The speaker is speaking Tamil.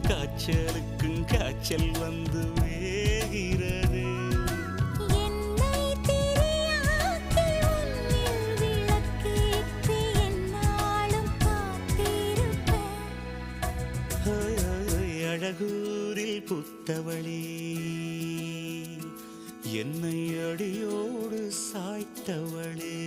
காய்ச்சலுக்கும் காய்ச்சல் வந்து வேகிறது. என்னை திரியாக்கி உன்னில் விளக்கேற்றி எந்நாளும் காத்திருப்பேன். அழகூரில் புத்தவளே, என்னை அடியோடு சாய்த்தவளே.